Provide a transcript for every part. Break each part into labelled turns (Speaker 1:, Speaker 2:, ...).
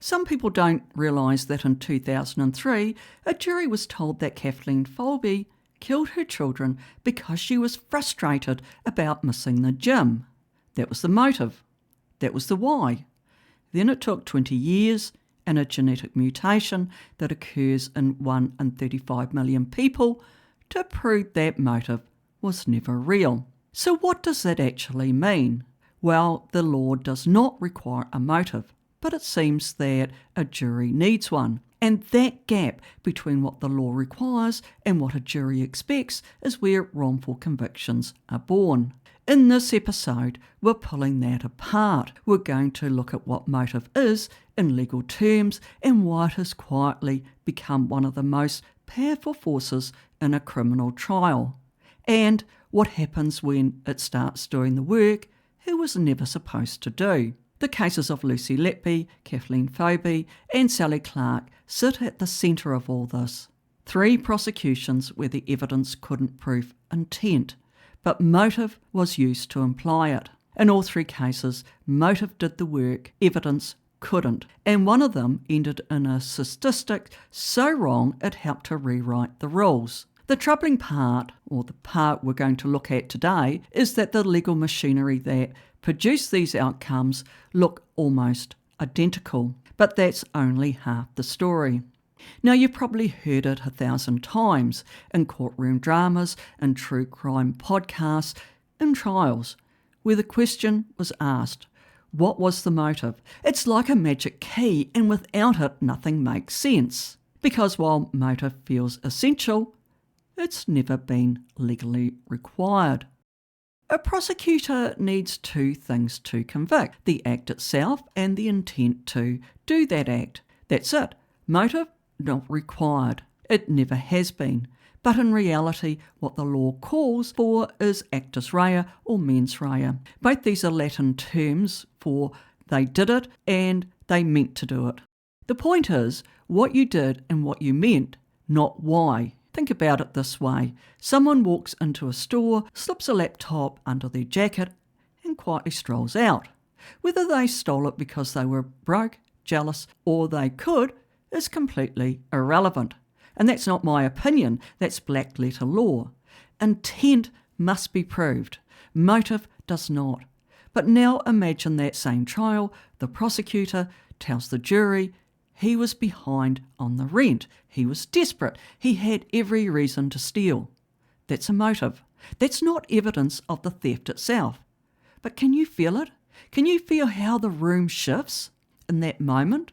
Speaker 1: Some people don't realise that in 2003, a jury was told that Kathleen Folbigg killed her children because she was frustrated about missing the gym. That was the motive. That was the why. Then it took 20 years and a genetic mutation that occurs in 1 in 35 million people to prove that motive was never real. So what does that actually mean? Well, the law does not require a motive, but it seems that a jury needs one. And that gap between what the law requires and what a jury expects is where wrongful convictions are born. In this episode, we're pulling that apart. We're going to look at what motive is in legal terms and why it has quietly become one of the most powerful forces in a criminal trial, and what happens when it starts doing the work it was never supposed to do. The cases of Lucy Letby, Kathleen Folbigg and Sally Clark sit at the centre of all this. 3 prosecutions where the evidence couldn't prove intent, but motive was used to imply it. In all 3 cases, motive did the work, evidence couldn't, and one of them ended in a statistic so wrong it helped to rewrite the rules. The troubling part, or the part we're going to look at today, is that the legal machinery that produced these outcomes look almost identical, but that's only half the story. Now, you've probably heard it 1,000 times in courtroom dramas, in true crime podcasts, in trials, where the question was asked, what was the motive? It's like a magic key, and without it, nothing makes sense. Because while motive feels essential, it's never been legally required. A prosecutor needs 2 things to convict: the act itself and the intent to do that act. That's it. Motive, not required. It never has been. But in reality, what the law calls for is actus rea or mens rea. Both these are Latin terms for they did it and they meant to do it. The point is what you did and what you meant, not why. Think about it this way. Someone walks into a store, slips a laptop under their jacket and quietly strolls out. Whether they stole it because they were broke, jealous, or they could is completely irrelevant. And that's not my opinion, that's black letter law. Intent must be proved. Motive does not. But now imagine that same trial. The prosecutor tells the jury he was behind on the rent. He was desperate. He had every reason to steal. That's a motive. That's not evidence of the theft itself. But can you feel it? Can you feel how the room shifts in that moment?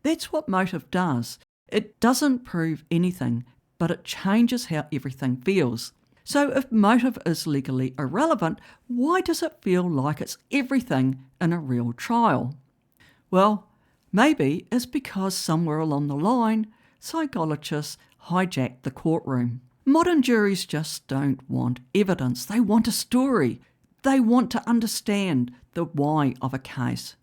Speaker 1: That's what motive does. It doesn't prove anything, but it changes how everything feels. So if motive is legally irrelevant, why does it feel like it's everything in a real trial? Well, maybe it's because somewhere along the line, psychologists hijacked the courtroom. Modern juries just don't want evidence. They want a story. They want to understand the why of a case.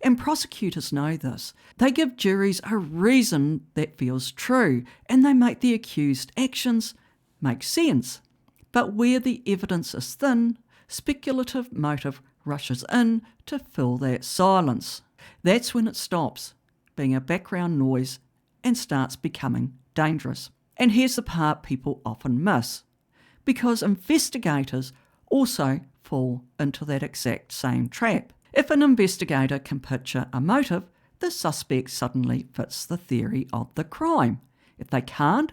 Speaker 1: And prosecutors know this. They give juries a reason that feels true, and they make the accused actions make sense. But where the evidence is thin, speculative motive rushes in to fill that silence. That's when it stops being a background noise and starts becoming dangerous. And here's the part people often miss, because investigators also fall into that exact same trap. If an investigator can picture a motive, the suspect suddenly fits the theory of the crime. If they can't,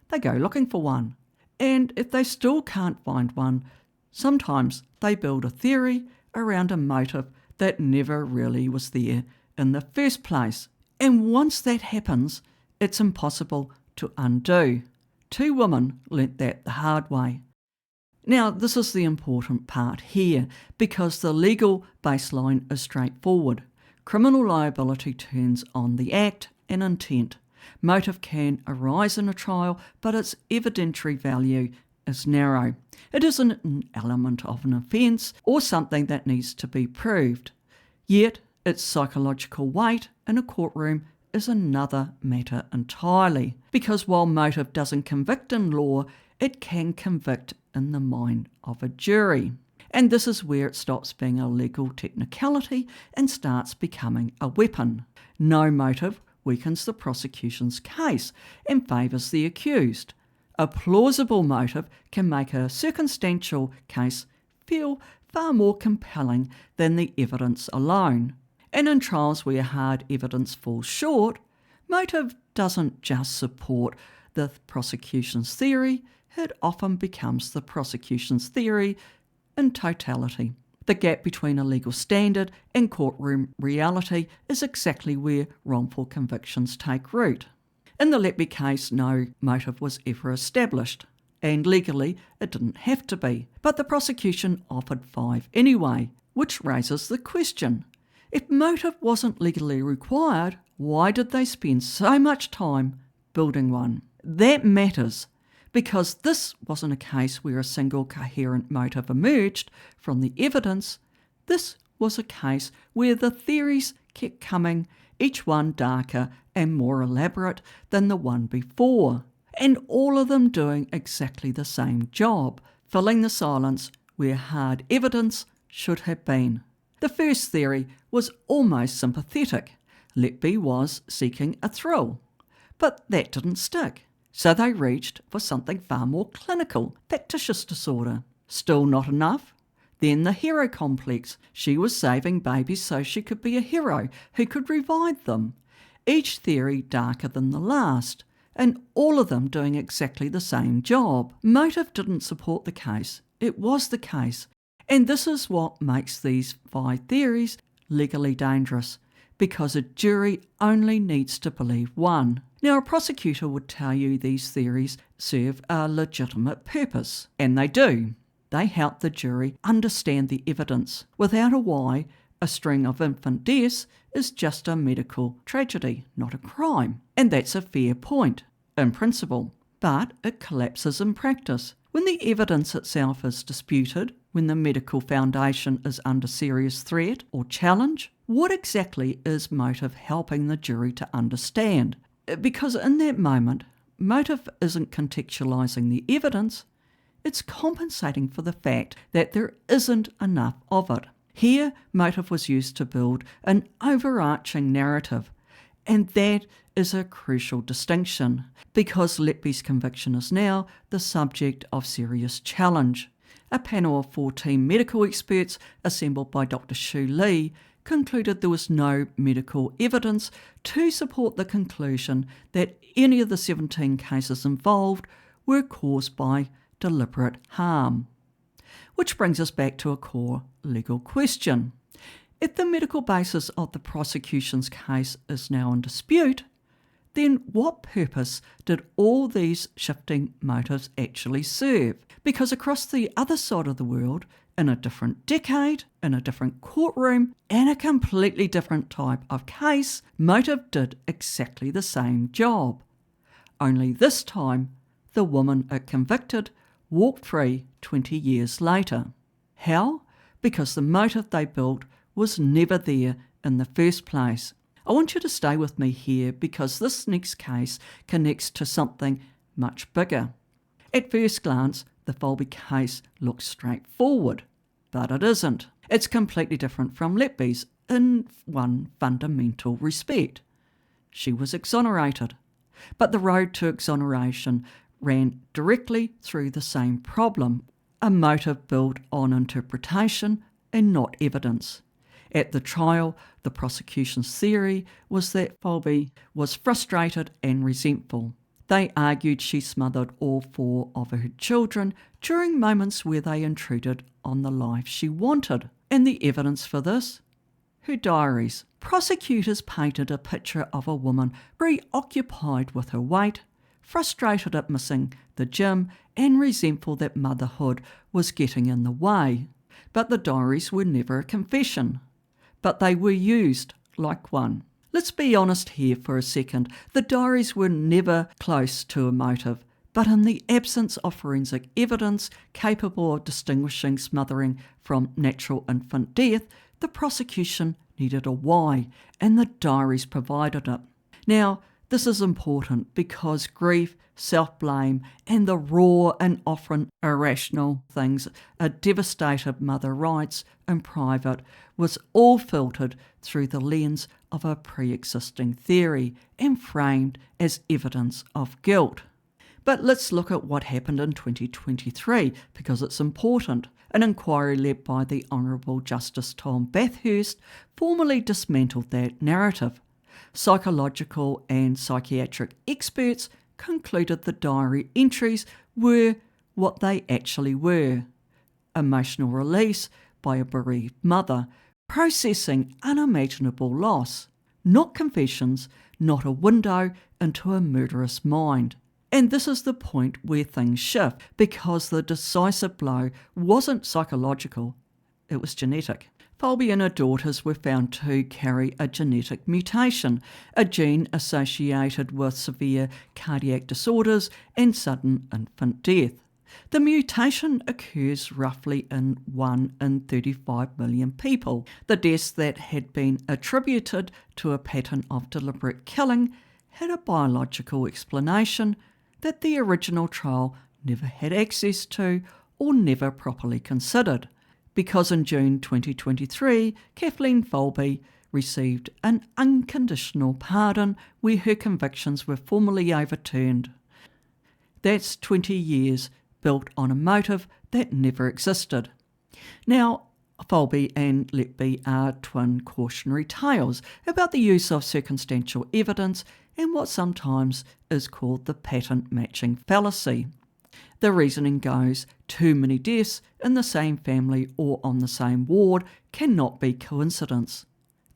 Speaker 1: they go looking for one. And if they still can't find one, sometimes they build a theory around a motive that never really was there in the first place. And once that happens, it's impossible to undo. 2 women learnt that the hard way. Now, this is the important part here, because the legal baseline is straightforward. Criminal liability turns on the act and intent. Motive can arise in a trial, but its evidentiary value is narrow. It isn't an element of an offence or something that needs to be proved. Yet, its psychological weight in a courtroom is another matter entirely, because while motive doesn't convict in law, it can convict in the mind of a jury. And this is where it stops being a legal technicality and starts becoming a weapon. No motive weakens the prosecution's case and favours the accused. A plausible motive can make a circumstantial case feel far more compelling than the evidence alone. And in trials where hard evidence falls short, motive doesn't just support the prosecution's theory, it often becomes the prosecution's theory in totality. The gap between a legal standard and courtroom reality is exactly where wrongful convictions take root. In the Letby case, no motive was ever established, and legally it didn't have to be, but the prosecution offered 5 anyway, which raises the question: if motive wasn't legally required, why did they spend so much time building one? That matters, because this wasn't a case where a single coherent motive emerged from the evidence. This was a case where the theories kept coming, each one darker and more elaborate than the one before, and all of them doing exactly the same job, filling the silence where hard evidence should have been. The first theory was almost sympathetic. Letby was seeking a thrill, but that didn't stick. So they reached for something far more clinical, factitious disorder. Still not enough? Then the hero complex. She was saving babies so she could be a hero who could revive them. Each theory darker than the last, and all of them doing exactly the same job. Motive didn't support the case. It was the case. And this is what makes these 5 theories legally dangerous, because a jury only needs to believe one. Now, a prosecutor would tell you these theories serve a legitimate purpose, and they do. They help the jury understand the evidence. Without a why, a string of infant deaths is just a medical tragedy, not a crime. And that's a fair point, in principle. But it collapses in practice. When the evidence itself is disputed, when the medical foundation is under serious threat or challenge, what exactly is motive helping the jury to understand? Because in that moment, motive isn't contextualising the evidence, it's compensating for the fact that there isn't enough of it. Here, motive was used to build an overarching narrative, and that is a crucial distinction, because Letby's conviction is now the subject of serious challenge. A panel of 14 medical experts assembled by Dr. Shu Lee concluded there was no medical evidence to support the conclusion that any of the 17 cases involved were caused by deliberate harm. Which brings us back to a core legal question. If the medical basis of the prosecution's case is now in dispute, then what purpose did all these shifting motives actually serve? Because across the other side of the world, in a different decade, in a different courtroom, and a completely different type of case, motive did exactly the same job. Only this time, the woman it convicted walked free 20 years later. How? Because the motive they built was never there in the first place. I want you to stay with me here, because this next case connects to something much bigger. At first glance, the Folbigg case looks straightforward, but it isn't. It's completely different from Letby's in one fundamental respect. She was exonerated, but the road to exoneration ran directly through the same problem, a motive built on interpretation and not evidence. At the trial, the prosecution's theory was that Folbigg was frustrated and resentful. They argued she smothered all 4 of her children during moments where they intruded on the life she wanted. And the evidence for this? Her diaries. Prosecutors painted a picture of a woman preoccupied with her weight, frustrated at missing the gym, and resentful that motherhood was getting in the way. But the diaries were never a confession. But they were used like one. Let's be honest here for a second. The diaries were never close to a motive, but in the absence of forensic evidence capable of distinguishing smothering from natural infant death, the prosecution needed a why, and the diaries provided it. Now, the This is important because grief, self-blame, and the raw and often irrational things a devastated mother writes in private was all filtered through the lens of a pre-existing theory and framed as evidence of guilt. But let's look at what happened in 2023 because it's important. An inquiry led by the Honourable Justice Tom Bathurst formally dismantled that narrative. Psychological and psychiatric experts concluded the diary entries were what they actually were: emotional release by a bereaved mother, processing unimaginable loss, not confessions, not a window into a murderous mind. And this is the point where things shift, because the decisive blow wasn't psychological, it was genetic. Folbigg and her daughters were found to carry a genetic mutation, a gene associated with severe cardiac disorders and sudden infant death. The mutation occurs roughly in 1 in 35 million people. The deaths that had been attributed to a pattern of deliberate killing had a biological explanation that the original trial never had access to or never properly considered. Because in June 2023, Kathleen Folbigg received an unconditional pardon where her convictions were formally overturned. That's 20 years built on a motive that never existed. Now, Folbigg and Letby are twin cautionary tales about the use of circumstantial evidence and what sometimes is called the pattern matching fallacy. The reasoning goes, too many deaths in the same family or on the same ward cannot be coincidence.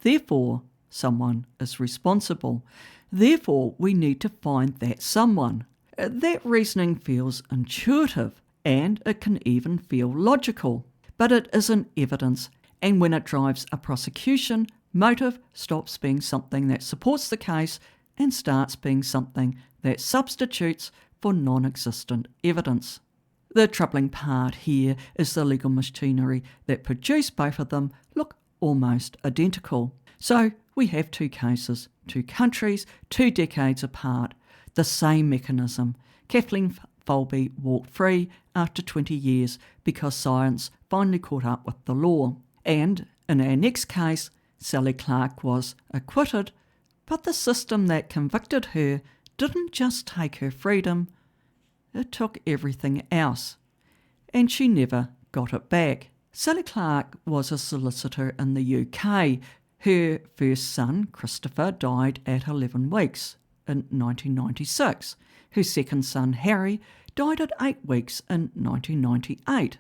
Speaker 1: Therefore, someone is responsible. Therefore, we need to find that someone. That reasoning feels intuitive, and it can even feel logical. But it isn't evidence, and when it drives a prosecution, motive stops being something that supports the case and starts being something that substitutes for non-existent evidence. The troubling part here is the legal machinery that produced both of them look almost identical. So we have two cases, two countries, 2 decades apart, the same mechanism. Kathleen Folbigg walked free after 20 years because science finally caught up with the law. And in our next case, Sally Clark was acquitted, but the system that convicted her didn't just take her freedom, it took everything else. And she never got it back. Sally Clark was a solicitor in the UK. Her first son, Christopher, died at 11 weeks in 1996. Her second son, Harry, died at 8 weeks in 1998.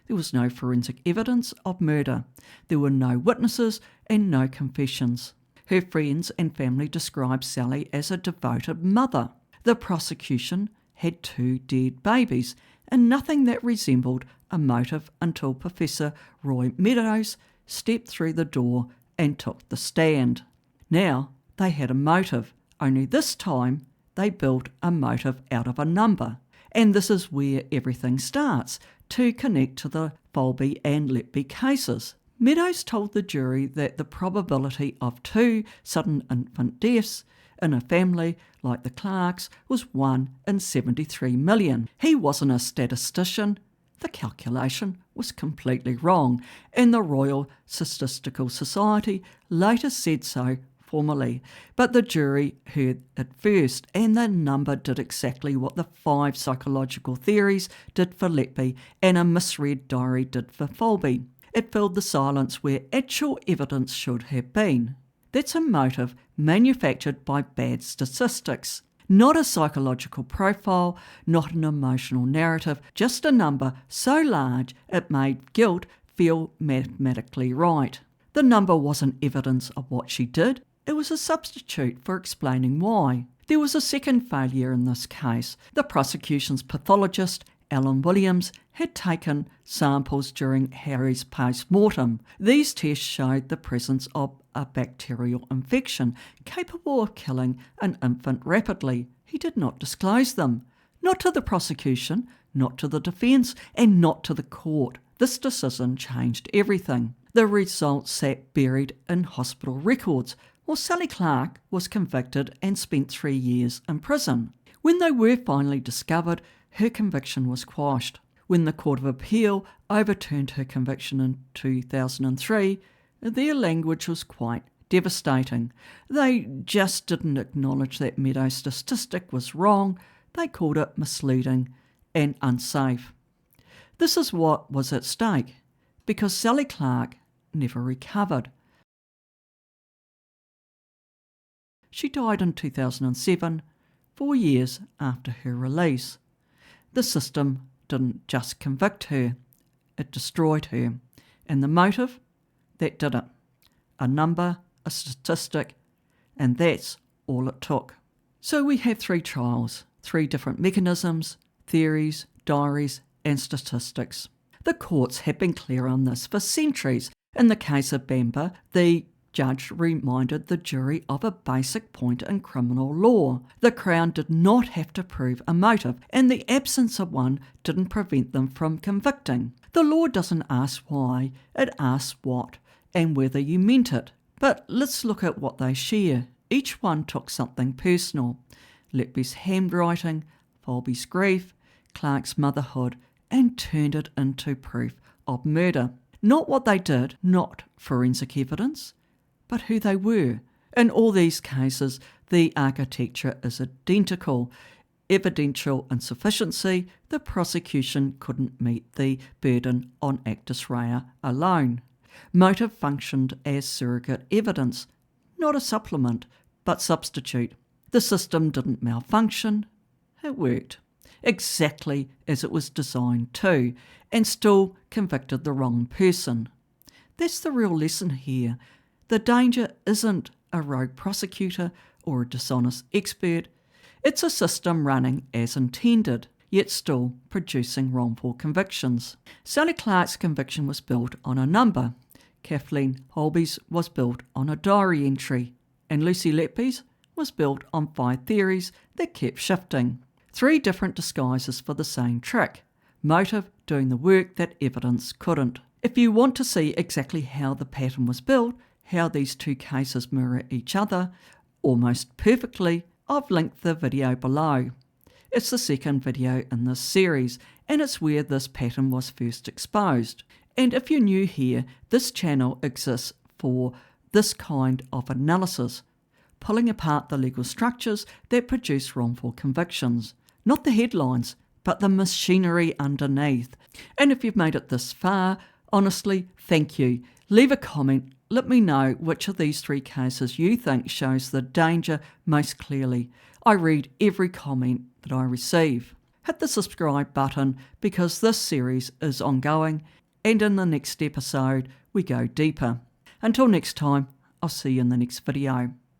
Speaker 1: There was no forensic evidence of murder. There were no witnesses and no confessions. Her friends and family described Sally as a devoted mother. The prosecution had 2 dead babies and nothing that resembled a motive until Professor Roy Meadows stepped through the door and took the stand. Now they had a motive, only this time they built a motive out of a number. And this is where everything starts to connect to the Folbigg and Letby cases. Meadows told the jury that the probability of 2 sudden infant deaths in a family like the Clarks was 1 in 73 million. He wasn't a statistician. The calculation was completely wrong, and the Royal Statistical Society later said so formally. But the jury heard it first, and the number did exactly what the 5 psychological theories did for Letby and a misread diary did for Folbigg. It filled the silence where actual evidence should have been. That's a motive manufactured by bad statistics. Not a psychological profile, not an emotional narrative, just a number so large it made guilt feel mathematically right. The number wasn't evidence of what she did, it was a substitute for explaining why. There was a second failure in this case. The prosecution's pathologist, Alan Williams, had taken samples during Harry's post-mortem. These tests showed the presence of a bacterial infection capable of killing an infant rapidly. He did not disclose them. Not to the prosecution, not to the defence, and not to the court. This decision changed everything. The results sat buried in hospital records, Well, Sally Clark was convicted and spent 3 years in prison. When they were finally discovered, her conviction was quashed. When the Court of Appeal overturned her conviction in 2003, their language was quite devastating. They just didn't acknowledge that Meadow's statistic was wrong. They called it misleading and unsafe. This is what was at stake, because Sally Clark never recovered. She died in 2007, 4 years after her release. The system didn't just convict her, it destroyed her. And the motive? That did it. A number, a statistic, and that's all it took. So we have 3 trials, 3 different mechanisms, theories, diaries, and statistics. The courts have been clear on this for centuries. In the case of Bamber, the judge reminded the jury of a basic point in criminal law. The Crown did not have to prove a motive, and the absence of one didn't prevent them from convicting. The law doesn't ask why, it asks what and whether you meant it. But let's look at what they share. Each one took something personal. Letby's handwriting, Folbigg's grief, Clark's motherhood, and turned it into proof of murder. Not what they did, not forensic evidence, but who they were. In all these cases, the architecture is identical. Evidential insufficiency, the prosecution couldn't meet the burden on actus rea alone. Motive functioned as surrogate evidence, not a supplement, but substitute. The system didn't malfunction, it worked exactly as it was designed to, and still convicted the wrong person. That's the real lesson here. The danger isn't a rogue prosecutor or a dishonest expert. It's a system running as intended, yet still producing wrongful convictions. Sally Clark's conviction was built on a number. Kathleen Folbigg's was built on a diary entry, and Lucy Letby's was built on 5 theories that kept shifting. 3 different disguises for the same trick. Motive doing the work that evidence couldn't. If you want to see exactly how the pattern was built, how these 2 cases mirror each other almost perfectly, I've linked the video below. It's the second video in this series, and it's where this pattern was first exposed. And if you're new here, this channel exists for this kind of analysis, pulling apart the legal structures that produce wrongful convictions. Not the headlines, but the machinery underneath. And if you've made it this far, honestly, thank you. Leave a comment. Let me know which of these 3 cases you think shows the danger most clearly. I read every comment that I receive. Hit the subscribe button because this series is ongoing, and in the next episode we go deeper. Until next time, I'll see you in the next video.